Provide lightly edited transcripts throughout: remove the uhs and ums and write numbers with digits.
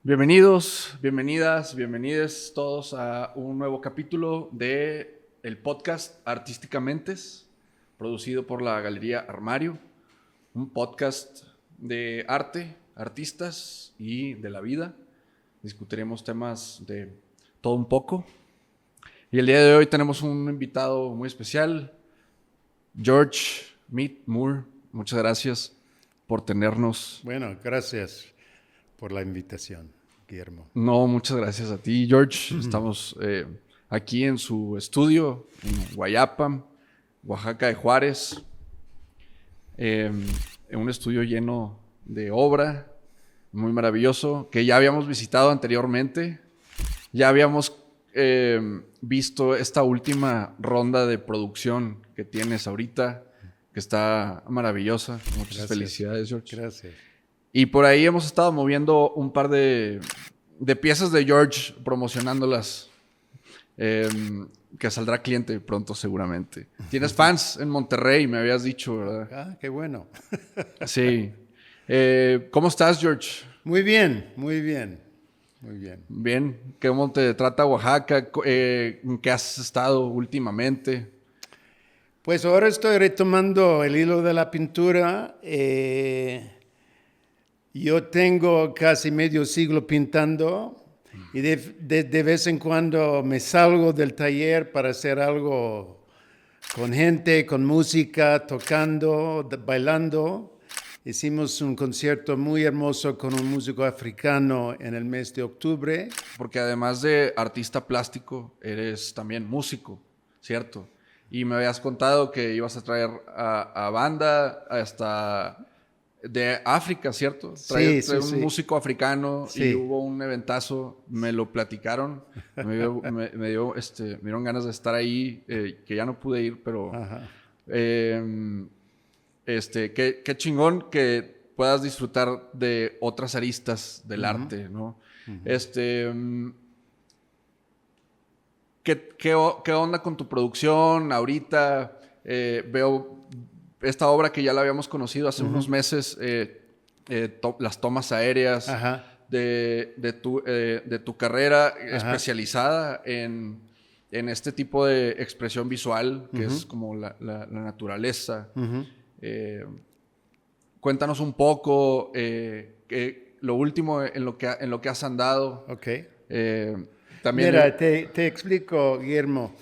Bienvenidos, bienvenidas, bienvenides todos a un nuevo capítulo de el podcast Artísticamentes, producido por la Galería Armario, un podcast de arte, artistas y de la vida. Discutiremos temas de todo un poco. Y el día de hoy tenemos un invitado muy especial, George Mead Moore. Muchas gracias por tenernos. Bueno, gracias por la invitación, Guillermo. No, muchas gracias a ti, George. Estamos aquí en su estudio, en Guayapam, Oaxaca de Juárez, en un estudio lleno de obra, muy maravilloso, que ya habíamos visitado anteriormente. Ya habíamos visto esta última ronda de producción que tienes ahorita, que está maravillosa. Muchas felicidades, George. Gracias. Y por ahí hemos estado moviendo un par de piezas de George, promocionándolas, que saldrá cliente pronto seguramente. Tienes fans en Monterrey, me habías dicho, ¿verdad? Ah, qué bueno. Sí. ¿Cómo estás, George? Muy bien, muy bien, muy bien. Bien. ¿Cómo te trata Oaxaca? ¿En qué has estado últimamente? Pues ahora estoy retomando el hilo de la pintura. Yo tengo casi medio siglo pintando y de vez en cuando me salgo del taller para hacer algo con gente, con música, tocando, bailando. Hicimos un concierto muy hermoso con un músico africano en el mes de octubre. Porque además de artista plástico, eres también músico, ¿cierto? Y me habías contado que ibas a traer a banda hasta de África, ¿cierto? Traer Sí. un músico africano Sí. y hubo un eventazo, me lo platicaron, me dieron ganas de estar ahí, que ya no pude ir, pero qué chingón que puedas disfrutar de otras aristas del arte, ¿no? ¿Qué onda con tu producción ahorita? Veo esta obra que ya la habíamos conocido hace unos meses, las tomas aéreas de tu carrera especializada en este tipo de expresión visual, que es como la naturaleza. Cuéntanos un poco lo último en lo que has andado. Ok. También Mira, te explico, Guillermo.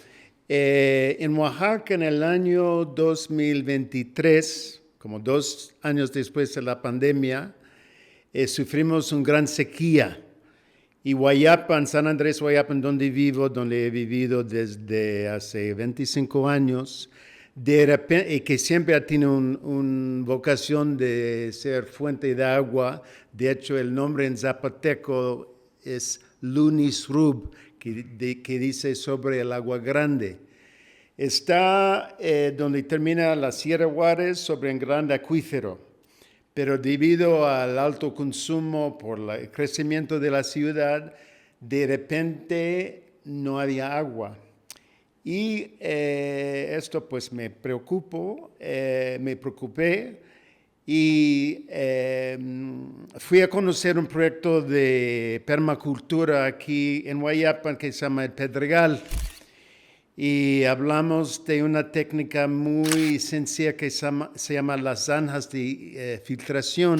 En Oaxaca, en el año 2023, como 2 años después de la pandemia, sufrimos una gran sequía. Y Guayapan, San Andrés Guayapan, donde vivo, donde he vivido desde hace 25 años, de repente, y que siempre ha tenido una vocación de ser fuente de agua. De hecho, el nombre en zapoteco es Lunisrub, que dice sobre el agua grande. Está donde termina la Sierra Juárez, sobre un gran acuífero, pero debido al alto consumo por el crecimiento de la ciudad, de repente no había agua. Y esto pues me preocupé y fui a conocer un proyecto de permacultura aquí en Guayapan que se llama El Pedregal. Y hablamos de una técnica muy sencilla que se llama las zanjas de filtración,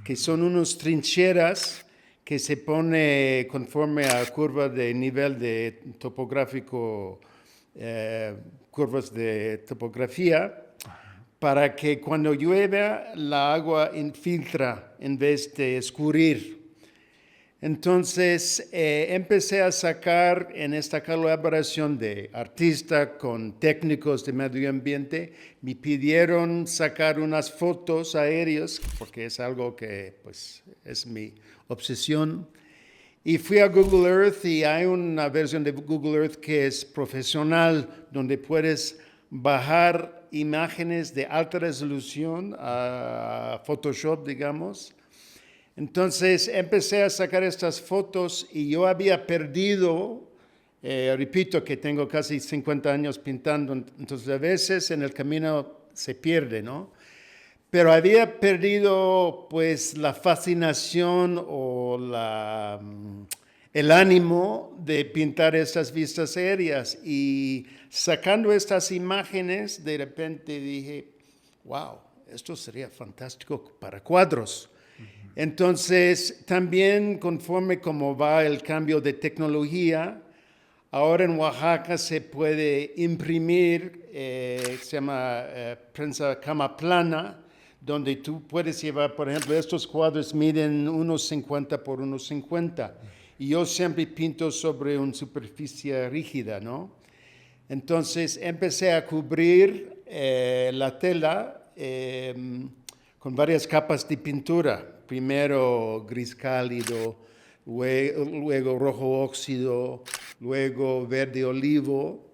que son unas trincheras que se pone conforme a curva de nivel de topográfico, curvas de topografía, para que cuando llueve la agua infiltra en vez de escurrir. Entonces empecé a sacar en esta colaboración de artista con técnicos de medio ambiente, me pidieron sacar unas fotos aéreas, porque es algo que pues, es mi obsesión. Y fui a Google Earth y hay una versión de Google Earth que es profesional, donde puedes bajar imágenes de alta resolución a Photoshop, digamos. Entonces empecé a sacar estas fotos y yo había perdido, repito que tengo casi 50 años pintando, entonces a veces en el camino se pierde, ¿no? pero había perdido pues la fascinación o el ánimo de pintar estas vistas aéreas. Y sacando estas imágenes, de repente dije, wow, esto sería fantástico para cuadros. Entonces, también conforme como va el cambio de tecnología, ahora en Oaxaca se puede imprimir, se llama prensa cama plana, donde tú puedes llevar, por ejemplo, estos cuadros miden 1,50 por 1,50. Y yo siempre pinto sobre una superficie rígida, ¿no? Entonces empecé a cubrir la tela con varias capas de pintura. Primero gris cálido, luego rojo óxido, luego verde olivo.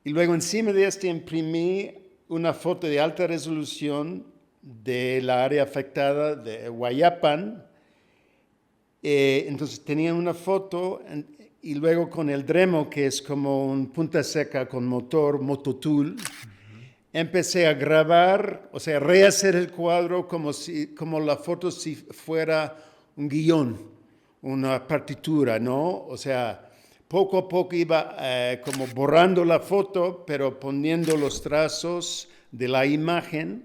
Y luego encima de este imprimí una foto de alta resolución de la área afectada de Guayapan. Entonces tenía una foto y luego con el Dremel, que es como un punta seca con motor, Mototool, empecé a grabar, o sea, rehacer el cuadro como la foto si fuera un guión, una partitura, ¿no? O sea, poco a poco iba como borrando la foto, pero poniendo los trazos de la imagen.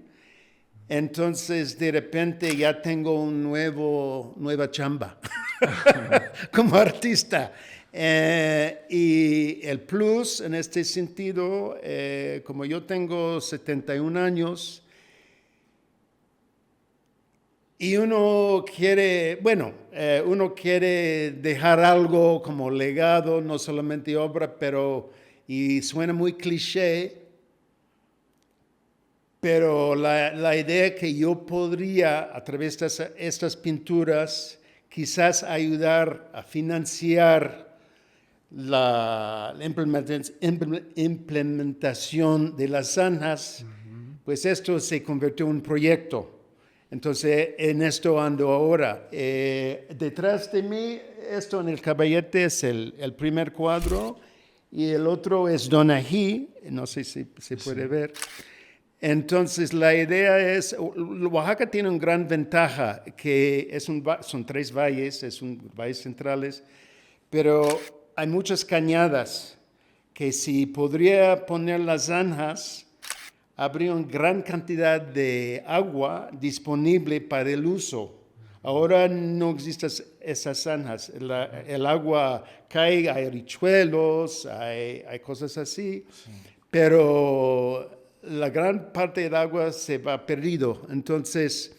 Entonces, de repente ya tengo nueva chamba como artista. Y el plus en este sentido, como yo tengo 71 años y uno quiere dejar algo como legado, no solamente obra, y suena muy cliché, pero la idea que yo podría, a través de estas pinturas, quizás ayudar a financiar la implementación de las zanjas, pues esto se convirtió en un proyecto. Entonces, en esto ando ahora. Detrás de mí, esto en el caballete es el primer cuadro, y el otro es Donají, no sé si se puede ver. Entonces, la idea es, Oaxaca tiene una gran ventaja, que son 3 valles, valles centrales, pero hay muchas cañadas que si podría poner las zanjas, habría una gran cantidad de agua disponible para el uso. Ahora no existen esas zanjas. El agua cae, hay richuelos, hay cosas así, pero la gran parte del agua se va perdido. Entonces,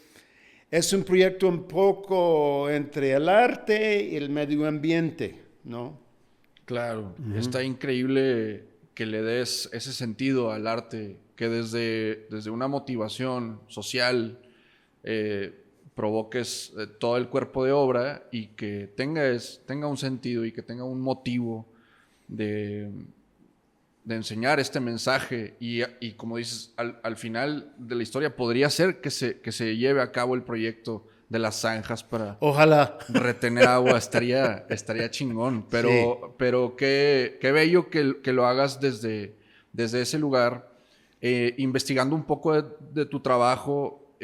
es un proyecto un poco entre el arte y el medio ambiente, ¿no? Claro, está increíble que le des ese sentido al arte, que desde una motivación social provoques todo el cuerpo de obra y que tenga un sentido y que tenga un motivo de enseñar este mensaje y como dices, al final de la historia podría ser que se lleve a cabo el proyecto de las zanjas para Ojalá retener agua, estaría chingón, pero qué bello que lo hagas desde ese lugar, investigando un poco de tu trabajo,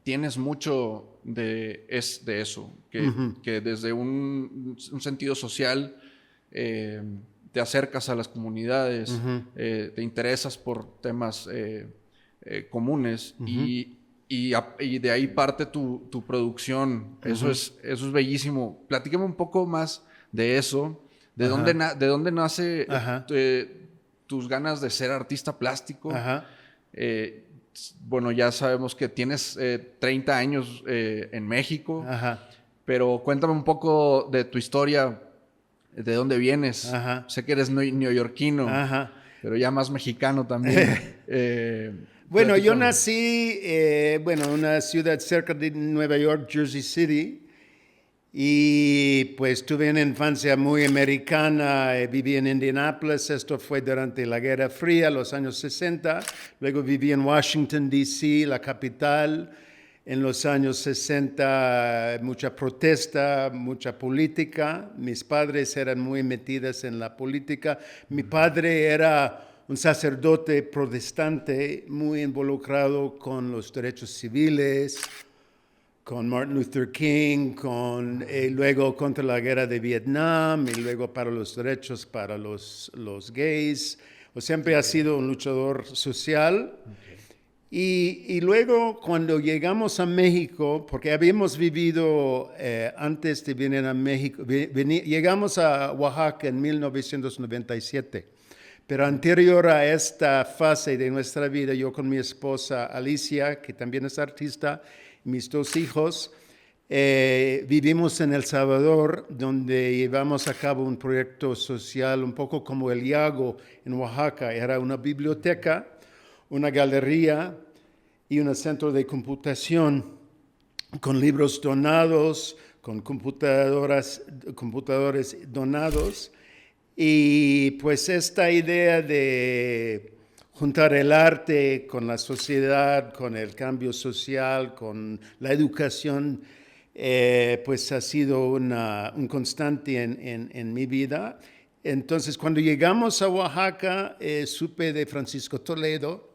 tienes mucho de eso, que desde un sentido social te acercas a las comunidades, te interesas por temas comunes y de ahí parte tu producción. Eso es bellísimo. Platícame un poco más de eso. ¿De dónde nace tus ganas de ser artista plástico? Bueno, ya sabemos que tienes 30 años en México, pero cuéntame un poco de tu historia, de dónde vienes. Sé que eres neoyorquino, pero ya más mexicano también. Bueno, yo nací en una ciudad cerca de Nueva York, Jersey City, y pues tuve una infancia muy americana. Viví en Indianápolis, esto fue durante la Guerra Fría, los años 60. Luego viví en Washington, D.C., la capital. En los años 60, mucha protesta, mucha política. Mis padres eran muy metidos en la política. Mi padre era un sacerdote protestante muy involucrado con los derechos civiles, con Martin Luther King, luego contra la guerra de Vietnam y luego para los derechos para los gays. Siempre ha sido un luchador social. Y luego cuando llegamos a México, porque habíamos vivido antes de venir a México, llegamos a Oaxaca en 1997, pero anterior a esta fase de nuestra vida, yo con mi esposa Alicia, que también es artista, mis 2 hijos, vivimos en El Salvador, donde llevamos a cabo un proyecto social un poco como el Iago en Oaxaca. Era una biblioteca, una galería y un centro de computación con libros donados, con computadores donados. Y pues esta idea de juntar el arte con la sociedad, con el cambio social, con la educación, pues ha sido un constante en mi vida. Entonces, cuando llegamos a Oaxaca, supe de Francisco Toledo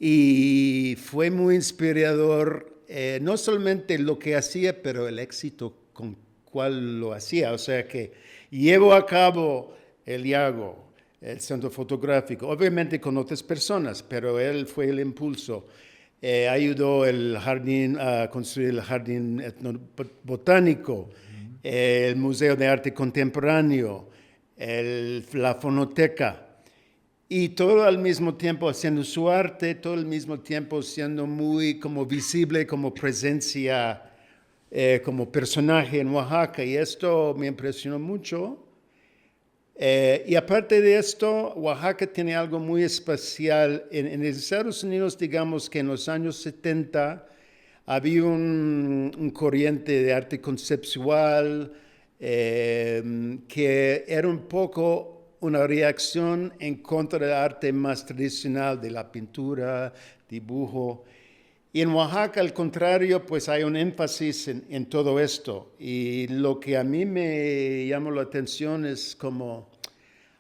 y fue muy inspirador, no solamente lo que hacía, pero el éxito con cual lo hacía. O sea que llevo a cabo el Iago, el centro fotográfico, obviamente con otras personas, pero él fue el impulso. Ayudó a construir el jardín etnobotánico, el Museo de Arte Contemporáneo, la fonoteca, y todo al mismo tiempo haciendo su arte, todo al mismo tiempo siendo muy como visible, como presencia, como personaje en Oaxaca, y esto me impresionó mucho. Y aparte de esto, Oaxaca tiene algo muy especial. En Estados Unidos, digamos que en los años 70 había un corriente de arte conceptual que era un poco una reacción en contra del arte más tradicional de la pintura, dibujo. Y en Oaxaca, al contrario, pues hay un énfasis en todo esto. Y lo que a mí me llamó la atención es como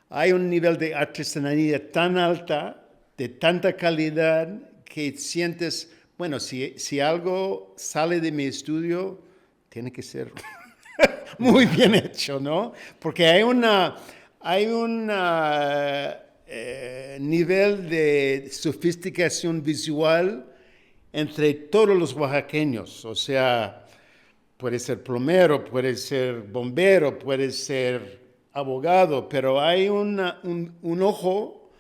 hay un nivel de artesanía tan alta, de tanta calidad, que sientes, bueno, si algo sale de mi estudio, tiene que ser muy bien hecho, ¿no? Porque hay un nivel de sofisticación visual entre todos los oaxaqueños. O sea, puede ser plomero, puede ser bombero, puede ser abogado, pero hay un ojo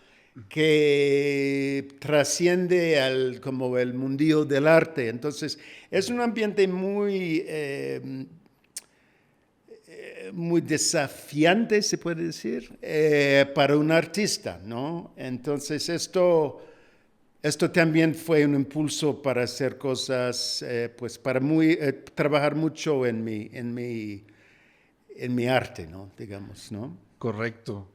que trasciende como el mundillo del arte. Entonces, es un ambiente muy desafiante, se puede decir, para un artista, ¿no? Entonces, esto también fue un impulso para hacer cosas, pues para trabajar mucho en mi arte, ¿no? Digamos, ¿no? Correcto.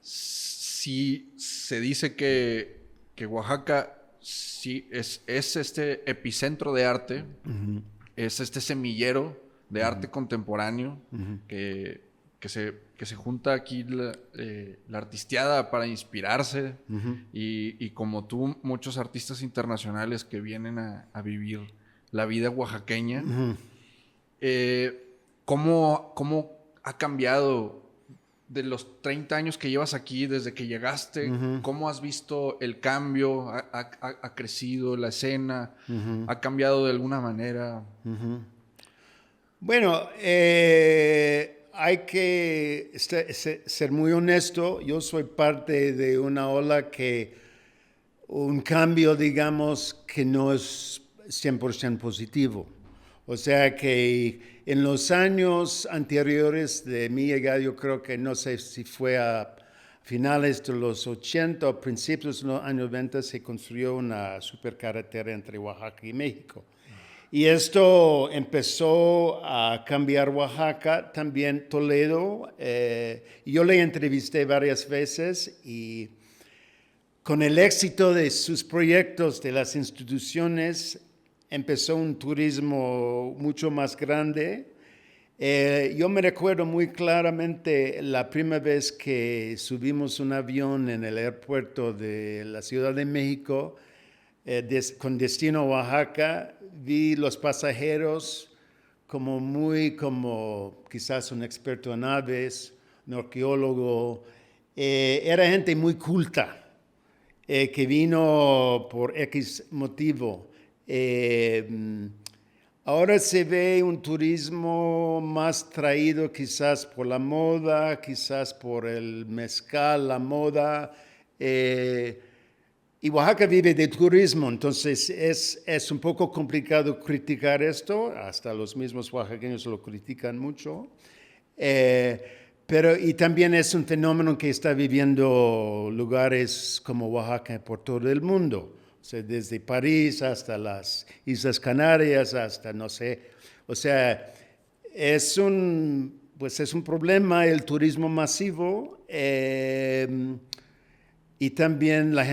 Sí, se dice que Oaxaca sí es este epicentro de arte, es este semillero de arte contemporáneo que se junta aquí la artisteada para inspirarse y como tú, muchos artistas internacionales que vienen a vivir la vida oaxaqueña. ¿Cómo ha cambiado de los 30 años que llevas aquí, desde que llegaste? ¿Cómo has visto el cambio? ¿Ha crecido la escena? ¿Ha cambiado de alguna manera? Bueno, hay que ser muy honesto. Yo soy parte de una ola un cambio, digamos, que no es 100% positivo. O sea que en los años anteriores de mi llegada, yo creo que no sé si fue a finales de los 80 o principios de los años 90, se construyó una supercarretera entre Oaxaca y México. Y esto empezó a cambiar Oaxaca, también Toledo. Yo le entrevisté varias veces y con el éxito de sus proyectos, de las instituciones, empezó un turismo mucho más grande. Yo me recuerdo muy claramente la primera vez que subimos un avión en el aeropuerto de la Ciudad de México con destino a Oaxaca. Vi los pasajeros como quizás un experto en aves, un arqueólogo. Era gente muy culta que vino por X motivo. Ahora se ve un turismo más traído quizás por la moda, quizás por el mezcal, la moda. Y Oaxaca vive de turismo, entonces es un poco complicado criticar esto, hasta los mismos oaxaqueños lo critican mucho. Pero y también es un fenómeno que está viviendo lugares como Oaxaca por todo el mundo. O sea, desde París hasta las Islas Canarias, hasta no sé. O sea, es un problema el turismo masivo y también la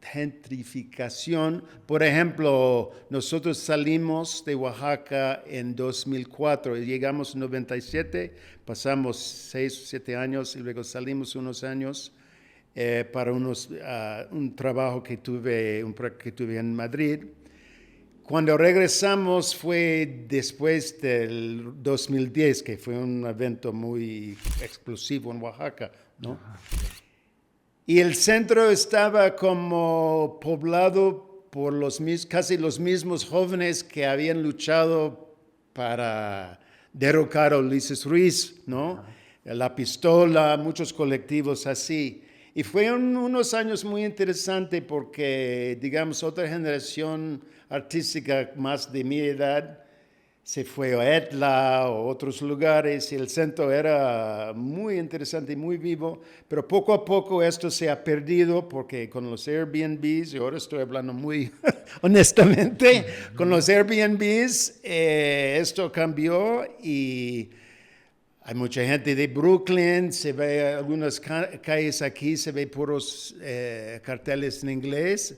gentrificación. Por ejemplo, nosotros salimos de Oaxaca en 2004 y llegamos en 97, pasamos 6 o 7 años y luego salimos unos años para un trabajo que tuve, un proyecto que tuve en Madrid. Cuando regresamos fue después del 2010, que fue un evento muy explosivo en Oaxaca, ¿no? Y el centro estaba como poblado por casi los mismos jóvenes que habían luchado para derrocar a Ulises Ruiz, ¿no? La Pistola, muchos colectivos así. Y fueron unos años muy interesantes porque, digamos, otra generación artística más de mi edad se fue a Etla o otros lugares y el centro era muy interesante y muy vivo, pero poco a poco esto se ha perdido porque con los Airbnbs, y ahora estoy hablando muy honestamente, con los Airbnbs esto cambió y hay mucha gente de Brooklyn, se ve algunas calles aquí, se ve puros carteles en inglés.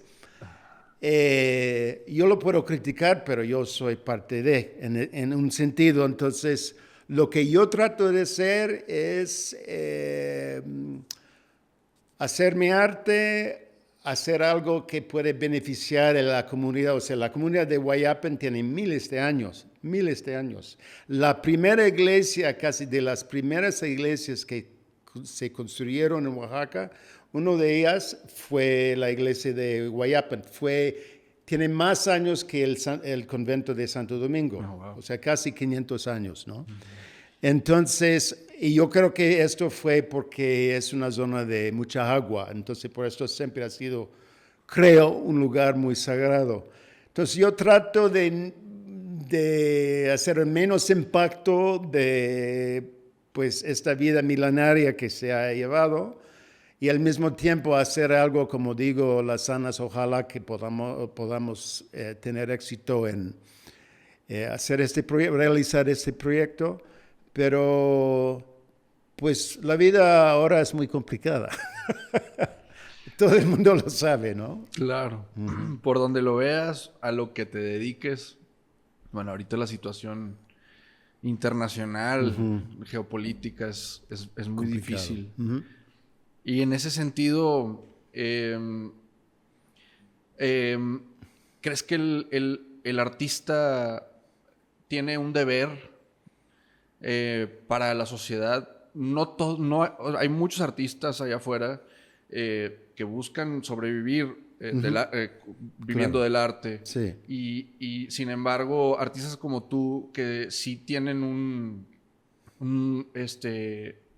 Yo lo puedo criticar, pero yo soy parte en un sentido. Entonces, lo que yo trato de hacer es hacer mi arte, hacer algo que puede beneficiar a la comunidad. O sea, la comunidad de Guayapan tiene miles de años. La primera iglesia, casi de las primeras iglesias que se construyeron en Oaxaca, una de ellas fue la iglesia de Guayapan. Tiene más años que el convento de Santo Domingo, o sea, casi 500 años, ¿no? Entonces, y yo creo que esto fue porque es una zona de mucha agua, entonces por esto siempre ha sido, creo, un lugar muy sagrado. Entonces yo trato de hacer el menos impacto de pues esta vida milenaria que se ha llevado y al mismo tiempo hacer algo, como digo, las sanas, ojalá que podamos tener éxito en hacer realizar este proyecto, pero pues la vida ahora es muy complicada. Todo el mundo lo sabe, ¿no? Claro. Por donde lo veas, a lo que te dediques. Bueno, ahorita la situación internacional, geopolítica, es muy difícil. Y en ese sentido, ¿crees que el artista tiene un deber para la sociedad? Hay muchos artistas allá afuera que buscan sobrevivir viviendo del arte. Sí. Y sin embargo, artistas como tú que sí tienen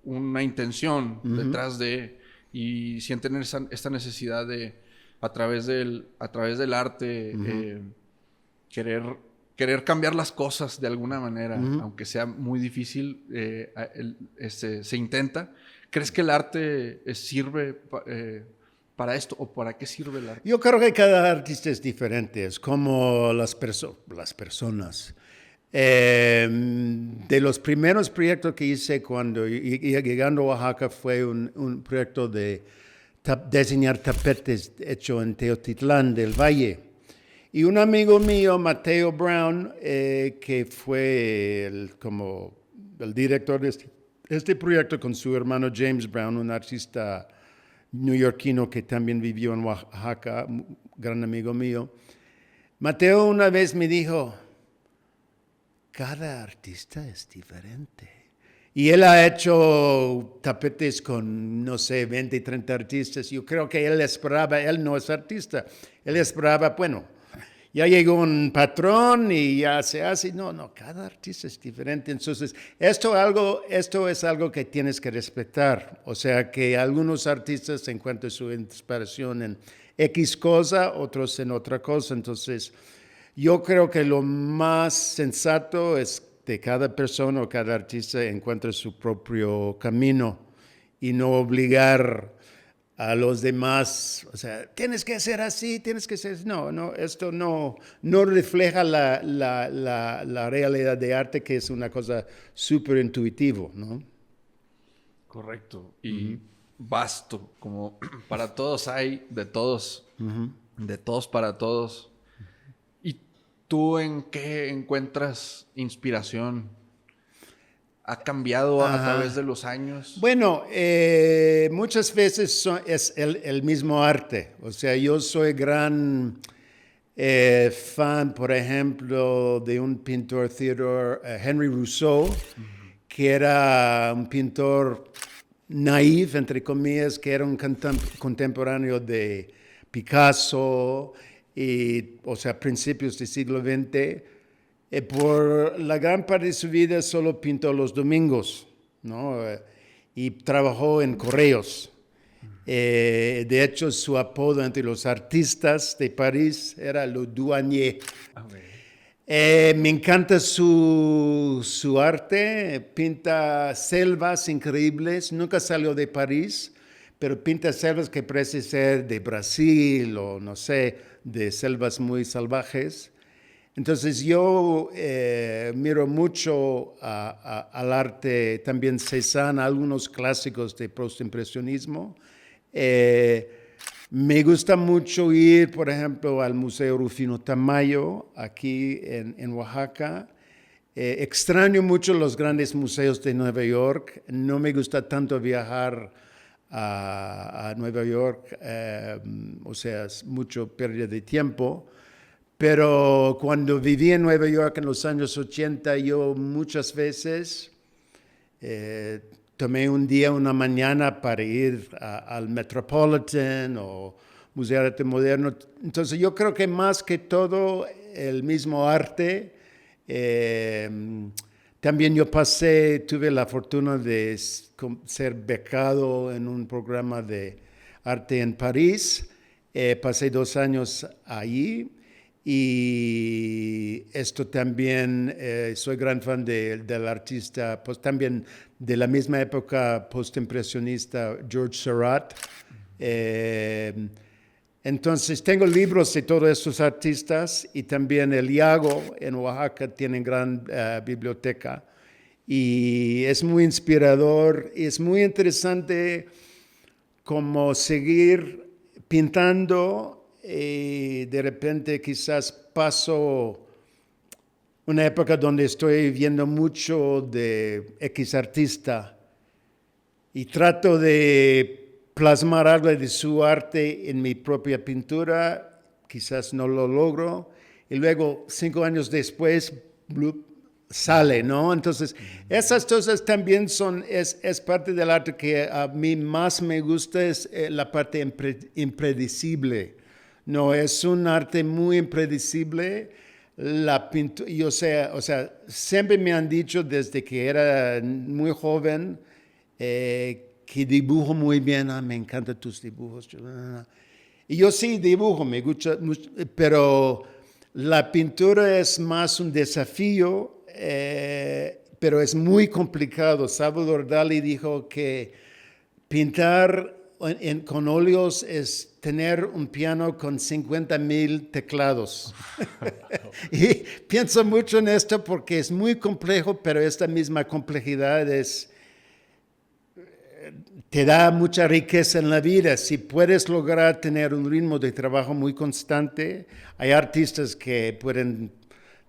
una intención detrás de y sienten esta necesidad de a través del arte querer cambiar las cosas de alguna manera, aunque sea muy difícil, se intenta. ¿Crees que el arte sirve para esto o para qué sirve el arte? Yo creo que cada artista es diferente, es como las personas. De los primeros proyectos que hice cuando llegando a Oaxaca fue un proyecto de diseñar tapetes hecho en Teotitlán del Valle. Y un amigo mío, Mateo Brown, que fue como el director de este proyecto con su hermano James Brown, un artista neoyorquino que también vivió en Oaxaca, un gran amigo mío. Mateo una vez me dijo, cada artista es diferente. Y él ha hecho tapetes con, no sé, 20, 30 artistas. Yo creo que él no es artista, él esperaba, bueno, ya llegó un patrón y ya se hace. No, cada artista es diferente. Entonces, esto es algo que tienes que respetar. O sea, que algunos artistas encuentran su inspiración en X cosa, otros en otra cosa. Entonces, yo creo que lo más sensato es que cada persona o cada artista encuentre su propio camino y no obligar a los demás, o sea, tienes que ser así, tienes que ser... No, esto no refleja la realidad de arte, que es una cosa súper intuitivo, ¿no? Correcto. Y vasto, como para todos hay, de todos, de todos para todos. ¿Y tú en qué encuentras inspiración? ¿Ha cambiado a través de los años? Bueno, muchas veces es el mismo arte. O sea, yo soy gran fan, por ejemplo, de un pintor, Henry Rousseau, que era un pintor naif, entre comillas, que era un contemporáneo de Picasso, o sea, principios del siglo XX. Por la gran parte de su vida solo pintó los domingos, ¿no? Y trabajó en correos. De hecho, su apodo entre los artistas de París era Le Douanier. Me encanta su arte, pinta selvas increíbles, nunca salió de París, pero pinta selvas que parecen ser de Brasil o no sé, de selvas muy salvajes. Entonces yo miro mucho al arte también Cézanne, algunos clásicos de postimpresionismo. Me gusta mucho ir, por ejemplo, al Museo Rufino Tamayo, aquí en Oaxaca. Extraño mucho los grandes museos de Nueva York. No me gusta tanto viajar a Nueva York, o sea, es mucho pérdida de tiempo. Pero cuando viví en Nueva York en los años 80, yo muchas veces tomé un día, una mañana para ir al Metropolitan o Museo de Arte Moderno. Entonces yo creo que más que todo el mismo arte. También yo tuve la fortuna de ser becado en un programa de arte en París. Pasé 2 años allí. Y esto también, soy gran fan del artista, pues también de la misma época postimpresionista, George Seurat. Entonces tengo libros de todos estos artistas y también el IAGO en Oaxaca tiene gran biblioteca. Y es muy inspirador y es muy interesante como seguir pintando. Y de repente quizás paso una época donde estoy viendo mucho de X artista y trato de plasmar algo de su arte en mi propia pintura, quizás no lo logro, y luego 5 años después sale, ¿no? Entonces, esas cosas también es parte del arte que a mí más me gusta, es la parte impredecible. No, es un arte muy impredecible. La pintura, o sea, siempre me han dicho desde que era muy joven que dibujo muy bien. Me encantan tus dibujos. Y yo sí dibujo, me gusta mucho, pero la pintura es más un desafío, pero es muy complicado. Salvador Dalí dijo que pintar con óleos es tener un piano con 50,000 teclados. Y pienso mucho en esto porque es muy complejo, pero esta misma complejidad es te da mucha riqueza en la vida. Si puedes lograr tener un ritmo de trabajo muy constante, hay artistas que pueden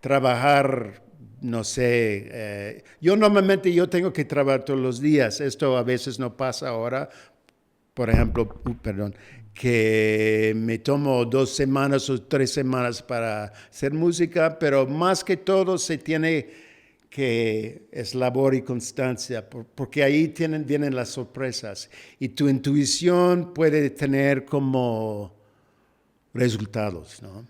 trabajar, no sé, yo normalmente tengo que trabajar todos los días. Esto a veces no pasa ahora. Por ejemplo, perdón, que me tomo 2 semanas o 3 semanas para hacer música, pero más que todo se tiene que es labor y constancia, porque ahí vienen las sorpresas y tu intuición puede tener como resultados, ¿no?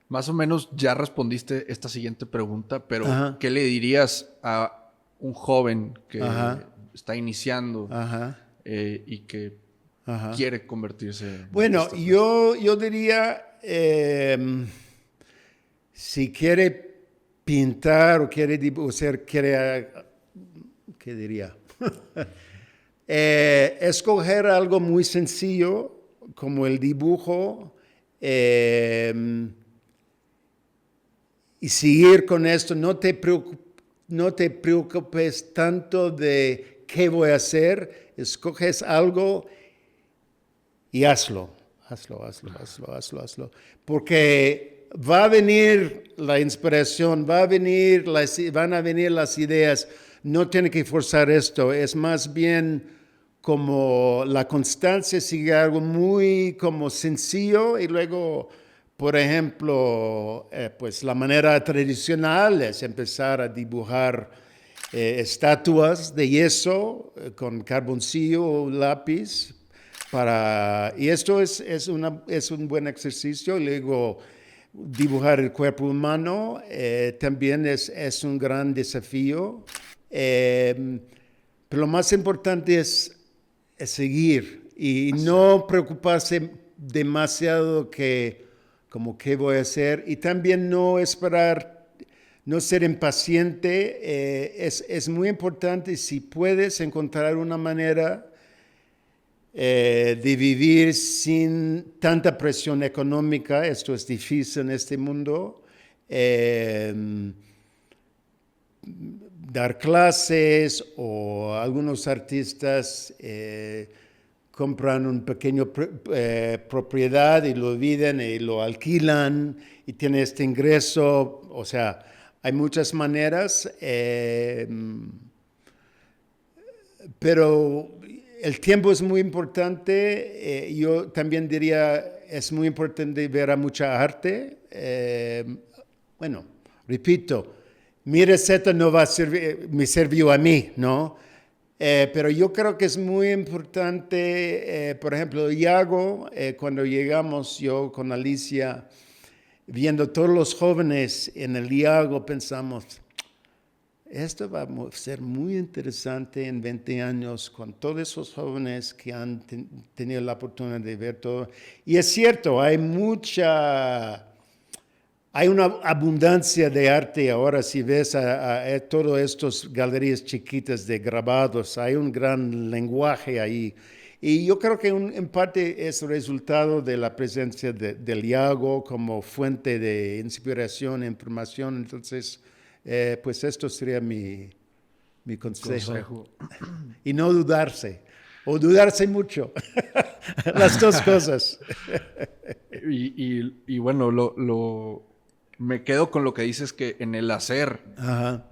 Más o menos ya respondiste esta siguiente pregunta, pero Ajá. ¿qué le dirías a un joven que Ajá. está iniciando Ajá. Y que Ajá. quiere convertirse en Bueno, artista yo diría, si quiere pintar o quiere dibujar, ¿qué diría? Escoger algo muy sencillo como el dibujo y seguir con esto. No te preocupes tanto de qué voy a hacer. Escoges algo y hazlo. Porque va a venir la inspiración, van a venir las ideas. No tiene que forzar esto. Es más bien como la constancia, sigue algo muy como sencillo y luego, por ejemplo, pues la manera tradicional es empezar a dibujar estatuas de yeso con carboncillo o lápiz. Y esto es un buen ejercicio. Luego, dibujar el cuerpo humano también es un gran desafío. Pero lo más importante es seguir y no preocuparse demasiado como qué voy a hacer. Y también no esperar, no ser impaciente. Es muy importante si puedes encontrar una manera de vivir sin tanta presión económica. Esto es difícil en este mundo. Dar clases o algunos artistas compran un pequeño propiedad y lo viven y lo alquilan y tienen este ingreso. O sea, hay muchas maneras, pero el tiempo es muy importante. Yo también diría, es muy importante ver a mucha arte. Bueno, repito, mi receta no va a servir, me sirvió a mí, ¿no? Pero yo creo que es muy importante, por ejemplo, Iago, cuando llegamos yo con Alicia, viendo todos los jóvenes en el Iago, pensamos, esto va a ser muy interesante en 20 años con todos esos jóvenes que han tenido la oportunidad de ver todo. Y es cierto, hay una abundancia de arte ahora. Si ves a todas estas galerías chiquitas de grabados, hay un gran lenguaje ahí. Y yo creo que en parte es resultado de la presencia del Iago como fuente de inspiración e información. Entonces, pues esto sería mi consejo. Y no dudarse, o dudarse mucho. Las dos cosas. Y bueno, me quedo con lo que dices, que en el hacer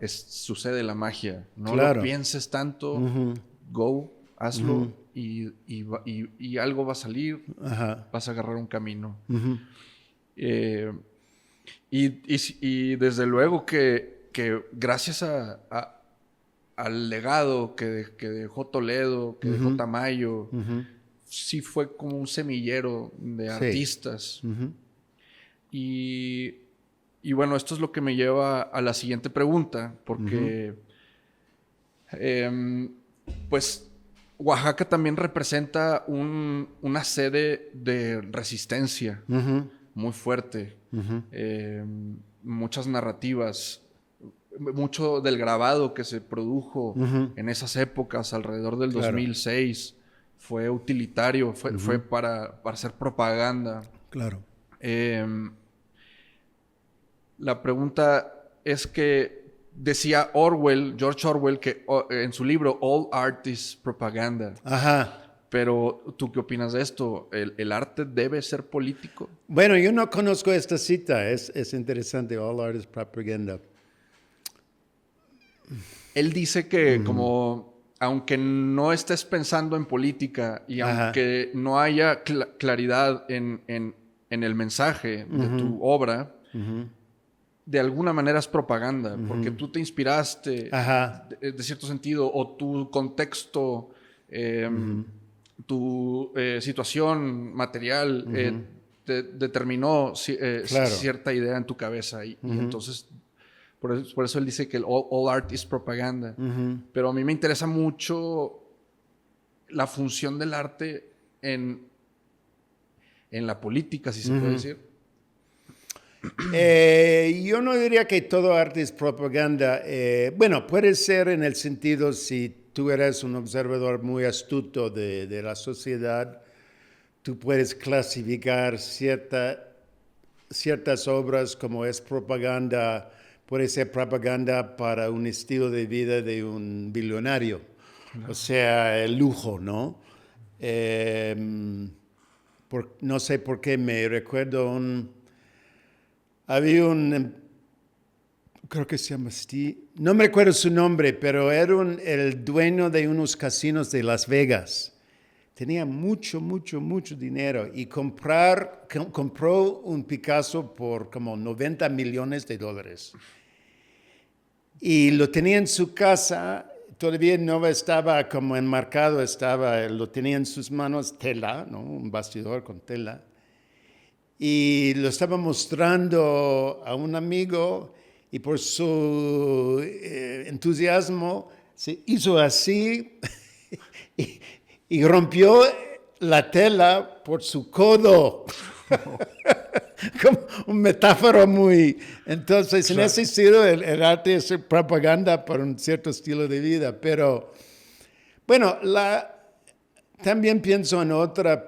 sucede la magia. No lo pienses tanto, go, hazlo y algo va a salir, vas a agarrar un camino. Y desde luego que gracias al legado que dejó Toledo, que dejó Tamayo, sí fue como un semillero de artistas. Y bueno, esto es lo que me lleva a la siguiente pregunta, porque pues Oaxaca también representa una sede de resistencia muy fuerte. Muchas narrativas, mucho del grabado que se produjo en esas épocas, alrededor del 2006, fue utilitario, fue para hacer propaganda. Claro. La pregunta es que decía George Orwell, que en su libro All Art is Propaganda. Ajá. Pero, ¿tú qué opinas de esto? ¿El arte debe ser político? Bueno, yo no conozco esta cita, es interesante, All Art is Propaganda. Él dice que como, aunque no estés pensando en política y aunque no haya claridad en el mensaje de tu obra, de alguna manera es propaganda, porque tú te inspiraste de cierto sentido, o tu contexto, tu situación material determinó cierta idea en tu cabeza y entonces por eso él dice que all art is propaganda. Pero a mí me interesa mucho la función del arte en la política, si se puede decir. Yo no diría que todo arte es propaganda. Bueno, puede ser en el sentido si tú eres un observador muy astuto de la sociedad, tú puedes clasificar ciertas obras como es propaganda, puede ser propaganda para un estilo de vida de un billonario, o sea, el lujo, ¿no? No sé por qué me recuerdo había creo que se llama Steve, no me recuerdo su nombre, pero era el dueño de unos casinos de Las Vegas. Tenía mucho dinero y compró un Picasso por como $90 millones. Y lo tenía en su casa, todavía no estaba como enmarcado, lo tenía en sus manos, tela, ¿no? Un bastidor con tela. Y lo estaba mostrando a un amigo y por su entusiasmo se hizo así y rompió la tela por su codo. Como una metáfora muy... Entonces, en ese sentido, el arte es propaganda para un cierto estilo de vida. Pero, bueno, también pienso en otra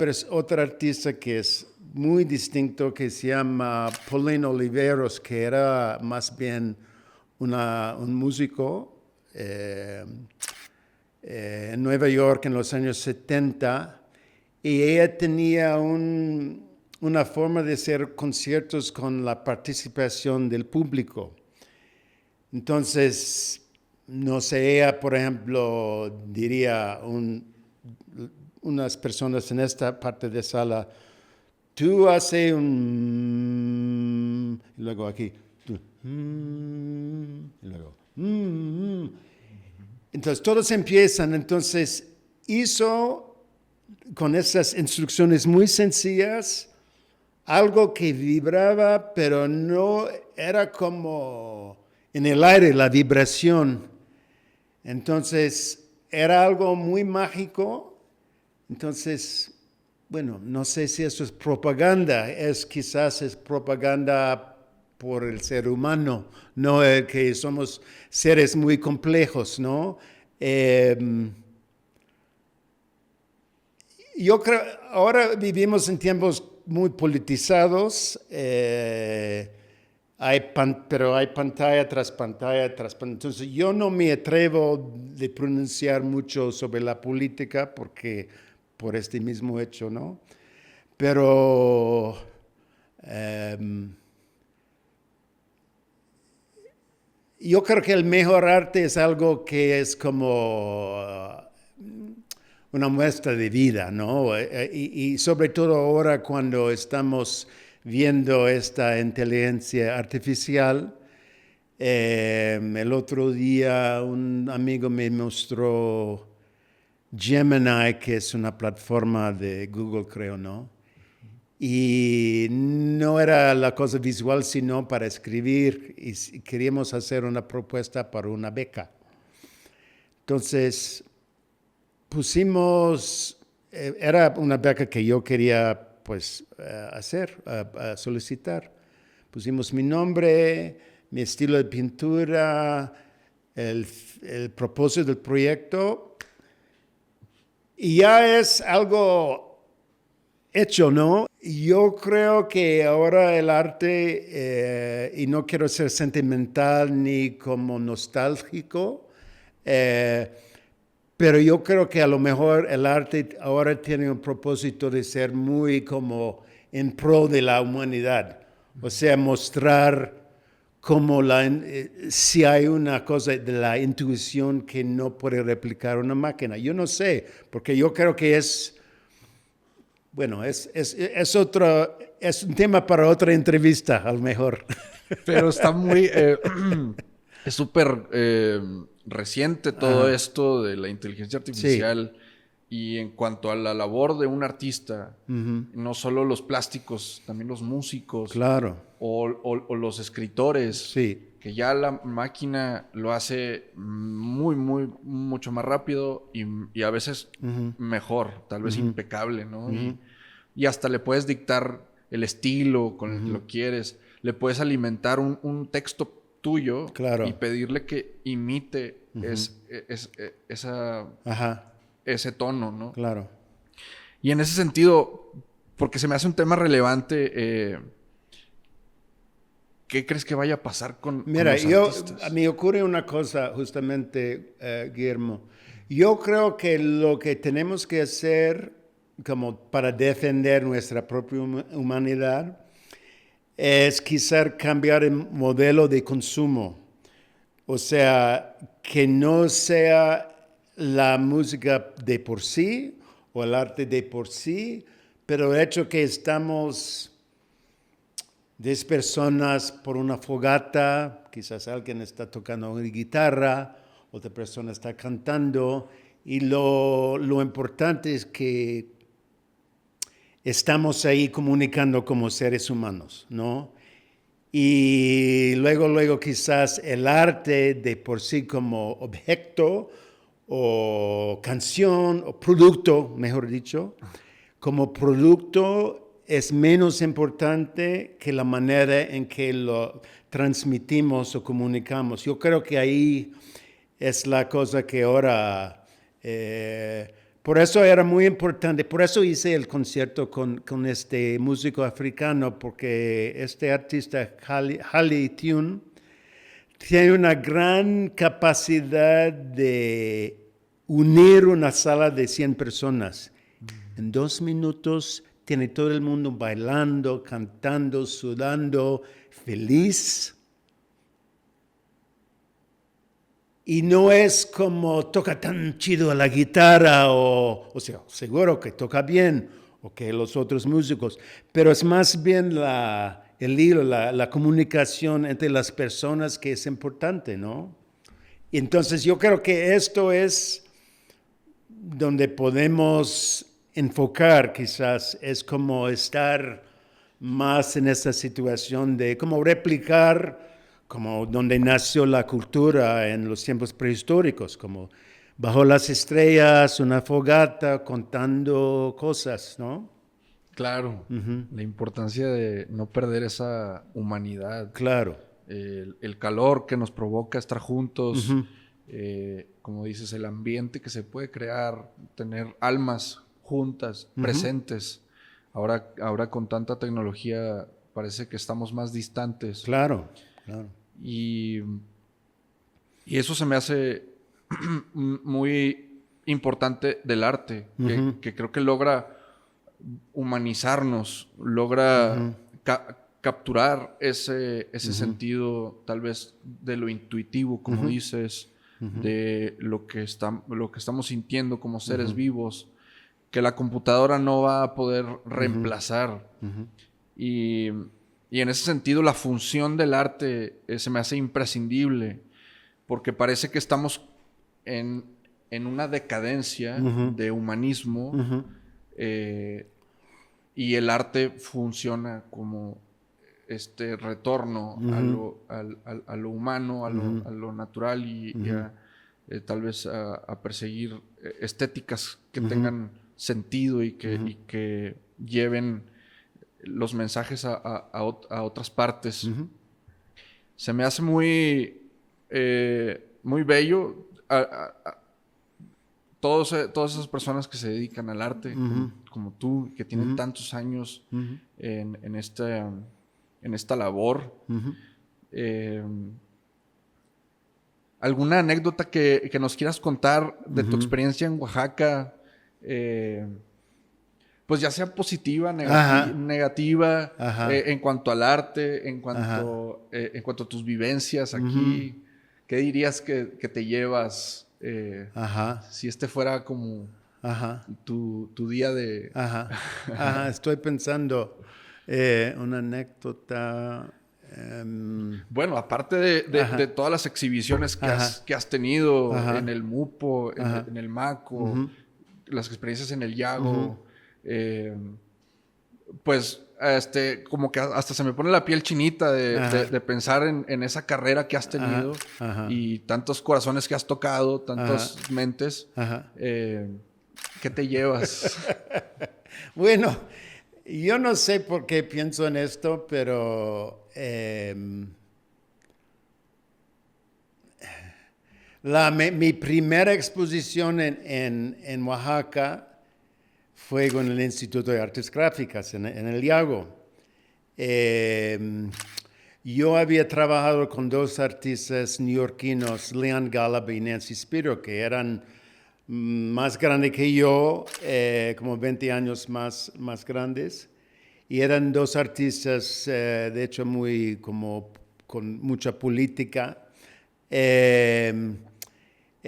artista que es muy distinto, que se llama Pauline Oliveros, que era más bien un músico en Nueva York en los años 70, y ella tenía una forma de hacer conciertos con la participación del público. Entonces, no sé, ella, por ejemplo, diría unas personas en esta parte de sala, tú haces y luego aquí, y luego, Entonces todos empiezan, entonces hizo con esas instrucciones muy sencillas algo que vibraba, pero no era como en el aire la vibración. Entonces era algo muy mágico. Entonces, bueno, no sé si eso es propaganda, quizás es propaganda por el ser humano, no que somos seres muy complejos, ¿no? Yo creo, ahora vivimos en tiempos muy politizados, pero hay pantalla tras pantalla tras pantalla. Entonces yo no me atrevo de pronunciar mucho sobre la política por este mismo hecho, ¿no? Pero yo creo que el mejor arte es algo que es como una muestra de vida, ¿no? Y sobre todo ahora cuando estamos viendo esta inteligencia artificial. El otro día un amigo me mostró Gemini, que es una plataforma de Google, creo, ¿no? Y no era la cosa visual, sino para escribir. Y queríamos hacer una propuesta para una beca. Entonces, era una beca que yo quería, pues, solicitar. Pusimos mi nombre, mi estilo de pintura, el propósito del proyecto. Y ya es algo hecho, ¿no? Yo creo que ahora el arte, y no quiero ser sentimental ni como nostálgico, pero yo creo que a lo mejor el arte ahora tiene un propósito de ser muy como en pro de la humanidad. O sea, mostrar como si hay una cosa de la intuición que no puede replicar una máquina. Yo no sé, porque yo creo que bueno, es un tema para otra entrevista, a lo mejor. Pero está muy... es súper reciente todo Ajá. esto de la inteligencia Sí, artificial. Y en cuanto a la labor de un artista, no solo los plásticos, también los músicos claro, o los escritores, sí. que ya la máquina lo hace mucho más rápido y a veces mejor, tal vez impecable, ¿no? Y hasta le puedes dictar el estilo con el que lo quieres. Le puedes alimentar un texto tuyo y Claro. pedirle que imite Ajá, ese tono, ¿no? claro. Y en ese sentido, porque se me hace un tema relevante, ¿qué crees que vaya a pasar con Mira, los a artistas? mí ocurre una cosa justamente, Guillermo. Yo creo que lo que tenemos que hacer como para defender nuestra propia humanidad es quizás cambiar el modelo de consumo. O sea, que no sea la música de por sí o el arte de por sí, pero el hecho que estamos 10 personas por una fogata, quizás alguien está tocando una guitarra, otra persona está cantando, y lo importante es que estamos ahí comunicando como seres humanos, ¿no? Y luego quizás el arte de por sí como objeto o canción o producto, mejor dicho, como producto es menos importante que la manera en que lo transmitimos o comunicamos. Yo creo que ahí es la cosa que ahora... por eso era muy importante, por eso hice el concierto con este músico africano, porque este artista, Hali Tune, tiene una gran capacidad de unir una sala de 100 personas. En 2 minutos tiene todo el mundo bailando, cantando, sudando, feliz. Y no es como toca tan chido la guitarra o sea, seguro que toca bien o que los otros músicos, pero es más bien el hilo, la comunicación entre las personas que es importante, ¿no? Y entonces yo creo que esto es donde podemos enfocar quizás, es como estar más en esta situación de como replicar como donde nació la cultura en los tiempos prehistóricos, como bajo las estrellas, una fogata, contando cosas, ¿no? Claro, la importancia de no perder esa humanidad, Claro. el calor que nos provoca estar juntos, como dices, el ambiente que se puede crear, tener almas juntas, presentes. Ahora con tanta tecnología parece que estamos más distantes Claro, claro. y, y eso se me hace muy importante del arte, que creo que logra humanizarnos, logra capturar ese sentido tal vez de lo intuitivo, como dices, de lo que estamos sintiendo como seres vivos, que la computadora no va a poder reemplazar. Y, y en ese sentido la función del arte se me hace imprescindible, porque parece que estamos en, en una decadencia de humanismo. Y el arte funciona como este retorno a lo humano, a lo natural y tal vez a perseguir estéticas que tengan sentido y que lleven los mensajes a otras partes. Se me hace muy bello. todas esas personas que se dedican al arte, como tú, que tienen tantos años en esta labor, ¿alguna anécdota que nos quieras contar de tu experiencia en Oaxaca? Pues ya sea positiva, negativa, en cuanto al arte, en cuanto a tus vivencias aquí. ¿Qué dirías que te llevas si este fuera como tu día de... Estoy pensando una anécdota. Bueno, aparte de todas las exhibiciones que has tenido en el MUPO, en el MACO, las experiencias en el Yago, pues como que hasta se me pone la piel chinita de pensar en esa carrera que has tenido y tantos corazones que has tocado, tantas mentes. ¿Qué te llevas? Bueno, yo no sé por qué pienso en esto, pero mi primera exposición en Oaxaca fue con el Instituto de Artes Gráficas en el Yago. Yo había trabajado con dos artistas neoyorquinos, Leon Gallup y Nancy Spiro, que eran más grandes que yo, como 20 años más grandes. Y eran dos artistas, de hecho, con mucha política.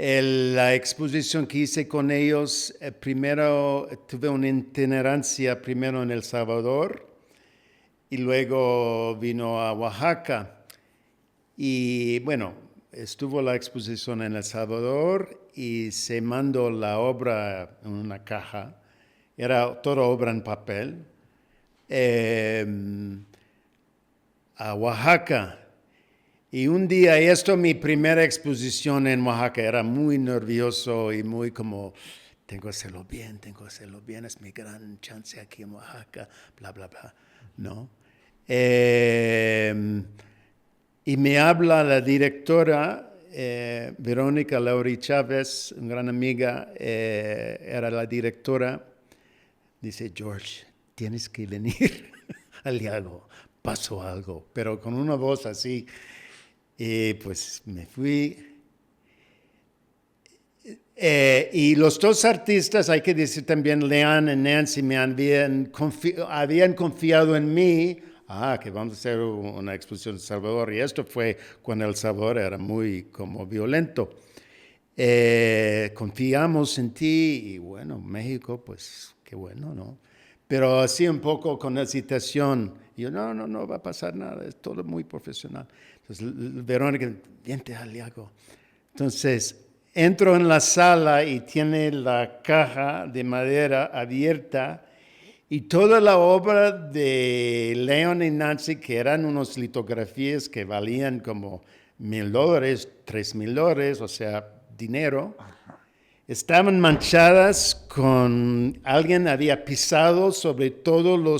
La exposición que hice con ellos, primero tuve una itinerancia primero en El Salvador y luego vino a Oaxaca. Y bueno, estuvo la exposición en El Salvador y se mandó la obra en una caja. Era toda obra en papel. A Oaxaca. Y un día, mi primera exposición en Oaxaca, era muy nervioso y muy como, tengo que hacerlo bien, es mi gran chance aquí en Oaxaca, bla, bla, bla, ¿no? Y me habla la directora, Verónica Lauri Chávez, una gran amiga, era la directora, dice, George, tienes que venir al Yago, pasó algo, pero con una voz así. Y pues me fui. Y los dos artistas, hay que decir también, Leon y Nancy, habían confiado en mí, que vamos a hacer una exposición en El Salvador. Y esto fue cuando El Salvador era muy como violento. Confiamos en ti y bueno, México, pues qué bueno, ¿no? Pero así un poco con hesitación. Y yo, no va a pasar nada, es todo muy profesional. Entonces, Verónica, vente al Yago. Entonces, entro en la sala y tiene la caja de madera abierta y toda la obra de Leon y Nancy, que eran unas litografías que valían como $1,000, $3,000, o sea, dinero, estaban manchadas con alguien había pisado sobre todo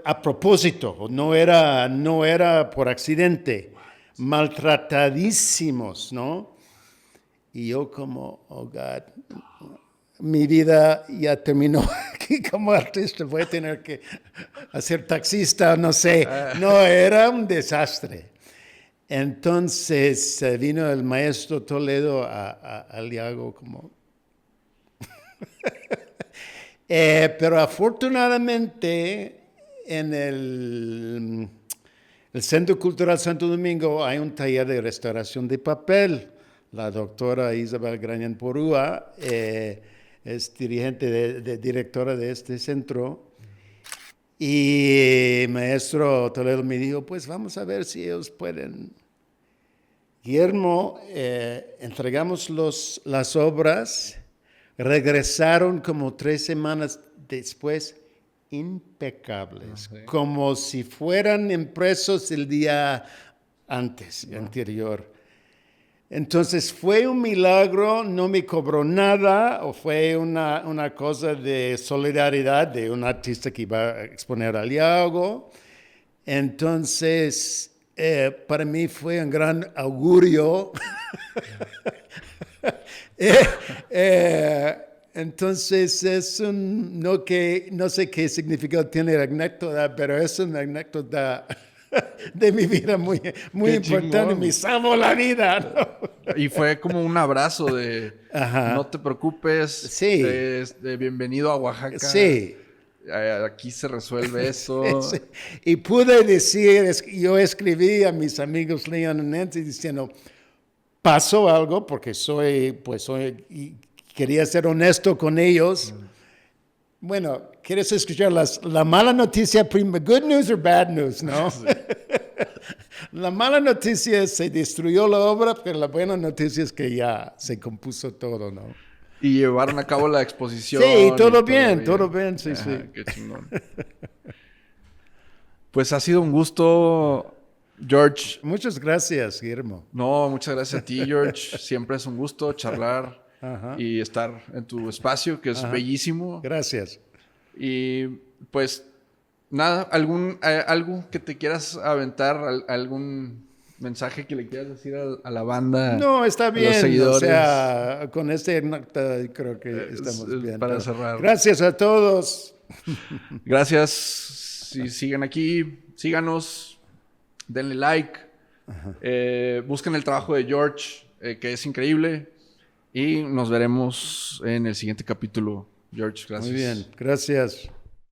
a propósito, no era por accidente, maltratadísimos, ¿no? Y yo como, oh God, mi vida ya terminó aquí como artista, voy a tener que ser taxista, no sé. No, era un desastre. Entonces vino el maestro Toledo al Yago como... pero afortunadamente en el Centro Cultural Santo Domingo hay un taller de restauración de papel. La doctora Isabel Grañán Porúa es directora de este centro. Y maestro Toledo me dijo, pues vamos a ver si ellos pueden. Guillermo, entregamos las obras, regresaron como 3 semanas después, impecables, como si fueran impresos el día anterior. Entonces fue un milagro, no me cobró nada, o fue una cosa de solidaridad de un artista que iba a exponer al Yago. Entonces, para mí fue un gran augurio Entonces es no sé qué significado tiene la anécdota, pero es una anécdota de mi vida muy Qué importante. chingón. Me salvó la vida, ¿no? Y fue como un abrazo de Ajá. no te preocupes, Sí. de bienvenido a Oaxaca. Sí. Aquí se resuelve esto. Sí. Y pude decir, yo escribí a mis amigos Leon y Nancy diciendo, pasó algo porque y quería ser honesto con ellos. Bueno, ¿quieres escuchar la mala noticia, good news or bad news, no? Sí. La mala noticia es se destruyó la obra, pero la buena noticia es que ya se compuso todo, ¿no? Y llevaron a cabo la exposición. Sí, y todo bien, sí, Ajá, sí. qué chingón. Pues ha sido un gusto, George. Muchas gracias, Guillermo. No, muchas gracias a ti, George. Siempre es un gusto charlar Ajá. y estar en tu espacio, que es bellísimo. Gracias. Y pues nada, algo que te quieras aventar, algún mensaje que le quieras decir a la banda. No, está a los bien. seguidores. O sea, con este nota creo que estamos bien. Para cerrar. Gracias a todos. Gracias. Si siguen aquí, síganos, denle like, busquen el trabajo de George, que es increíble, y nos veremos en el siguiente capítulo. George, gracias. Muy bien, gracias.